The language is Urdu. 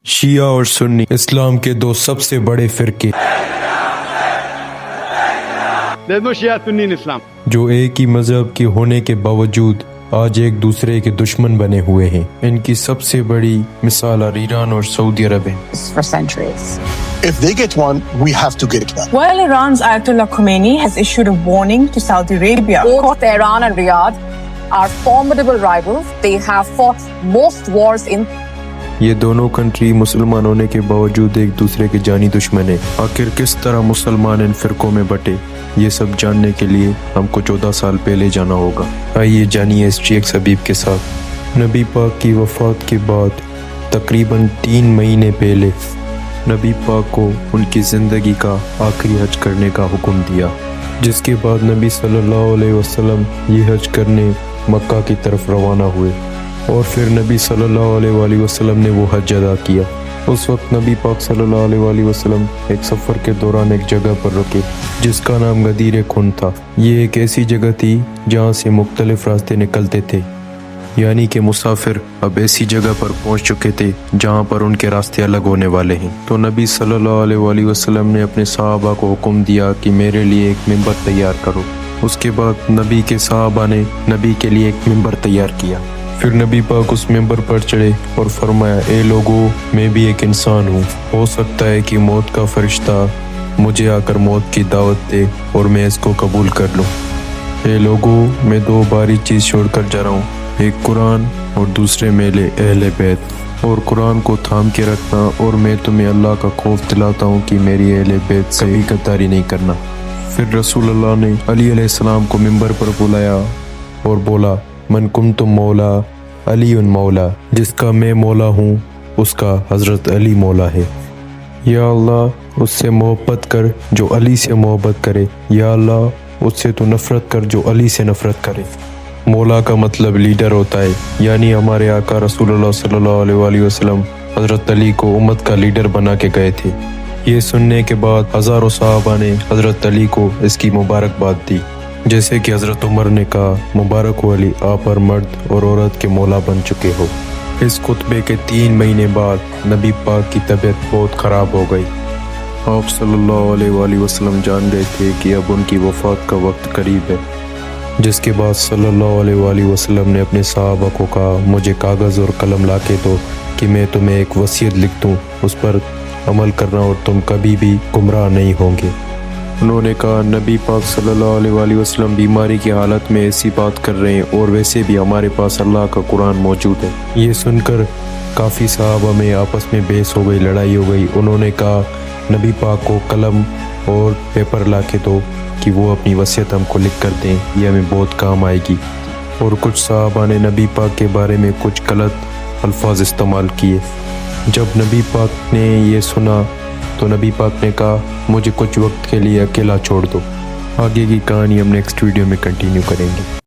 شیعہ اور سنی اسلام کے دو سب سے بڑے فرقے جو ایک ہی مذہب کے ہونے کے باوجود آج ایک دوسرے کے دشمن بنے ہوئے ہیں۔ ان کی سب سے بڑی مثال ایران اور سعودی عرب ہے۔ For centuries. If they get one, we have to get one. While Iran's Ayatollah Khomeini has issued a warning to Saudi Arabia, both Tehran and Riyadh are formidable rivals. They have fought most wars in. یہ دونوں کنٹری مسلمان ہونے کے باوجود ایک دوسرے کے جانی دشمن ہیں۔ آخر کس طرح مسلمان ان فرقوں میں بٹے، یہ سب جاننے کے لیے ہم کو 14 سال پہلے جانا ہوگا۔ آئیے جانیے ہسٹری ایکس حبیب کے ساتھ۔ نبی پاک کی وفات کے بعد تقریباً 3 مہینے پہلے نبی پاک کو ان کی زندگی کا آخری حج کرنے کا حکم دیا، جس کے بعد نبی صلی اللہ علیہ وسلم یہ حج کرنے مکہ کی طرف روانہ ہوئے، اور پھر نبی صلی اللہ علیہ وآلہ وسلم نے وہ حج ادا کیا۔ اس وقت نبی پاک صلی اللہ علیہ وآلہ وسلم ایک سفر کے دوران ایک جگہ پر رکے جس کا نام غدیر خون تھا۔ یہ ایک ایسی جگہ تھی جہاں سے مختلف راستے نکلتے تھے، یعنی کہ مسافر اب ایسی جگہ پر پہنچ چکے تھے جہاں پر ان کے راستے الگ ہونے والے ہیں۔ تو نبی صلی اللہ علیہ وآلہ وسلم نے اپنے صحابہ کو حکم دیا کہ میرے لیے ایک ممبر تیار کرو۔ اس کے بعد نبی کے صحابہ نے نبی کے لیے ایک ممبر تیار کیا۔ پھر نبی پاک اس ممبر پر چڑھے اور فرمایا، اے لوگو، میں بھی ایک انسان ہوں، ہو سکتا ہے کہ موت کا فرشتہ مجھے آ کر موت کی دعوت دے اور میں اس کو قبول کر لوں۔ اے لوگو، میں 2 باری چیز چھوڑ کر جا رہا ہوں، ایک قرآن اور دوسرے میرے اہل بیت، اور قرآن کو تھام کے رکھنا، اور میں تمہیں اللہ کا خوف دلاتا ہوں کہ میری اہل بیت سے غداری نہیں کرنا۔ پھر رسول اللہ نے علی علیہ السلام کو ممبر پر بلایا اور بولا، من کنتم مولا علی مولا، جس کا میں مولا ہوں اس کا حضرت علی مولا ہے۔ یا اللہ، اس سے محبت کر جو علی سے محبت کرے، یا اللہ اس سے تو نفرت کر جو علی سے نفرت کرے۔ مولا کا مطلب لیڈر ہوتا ہے، یعنی ہمارے آقا رسول اللہ صلی اللہ علیہ وآلہ وسلم حضرت علی کو امت کا لیڈر بنا کے گئے تھے۔ یہ سننے کے بعد ہزاروں صحابہ نے حضرت علی کو اس کی مبارکباد دی، جیسے کہ حضرت عمر نے کہا، مبارک ہو علی، آپ ہر مرد اور عورت کے مولا بن چکے ہو۔ اس خطبے کے 3 مہینے بعد نبی پاک کی طبیعت بہت خراب ہو گئی۔ آپ صلی اللہ علیہ وآلہ وسلم جان گئے تھے کہ اب ان کی وفات کا وقت قریب ہے، جس کے بعد صلی اللہ علیہ وآلہ وسلم نے اپنے صحابہ کو کہا، مجھے کاغذ اور قلم لا کے دو کہ میں تمہیں ایک وصیت لکھ دوں، اس پر عمل کرنا اور تم کبھی بھی گمراہ نہیں ہوں گے۔ انہوں نے کہا، نبی پاک صلی اللہ علیہ وآلہ وسلم بیماری کی حالت میں ایسی بات کر رہے ہیں، اور ویسے بھی ہمارے پاس اللہ کا قرآن موجود ہے۔ یہ سن کر کافی صحابہ میں آپس میں بحث ہو گئی، لڑائی ہو گئی۔ انہوں نے کہا، نبی پاک کو قلم اور پیپر لا کے دو کہ وہ اپنی وصیت ہم کو لکھ کر دیں، یہ ہمیں بہت کام آئے گی۔ اور کچھ صحابہ نے نبی پاک کے بارے میں کچھ غلط الفاظ استعمال کیے۔ جب نبی پاک نے یہ سنا تو نبی پاک نے کہا، مجھے کچھ وقت کے لیے اکیلا چھوڑ دو۔ آگے کی کہانی ہم نیکسٹ ویڈیو میں کنٹینیو کریں گے۔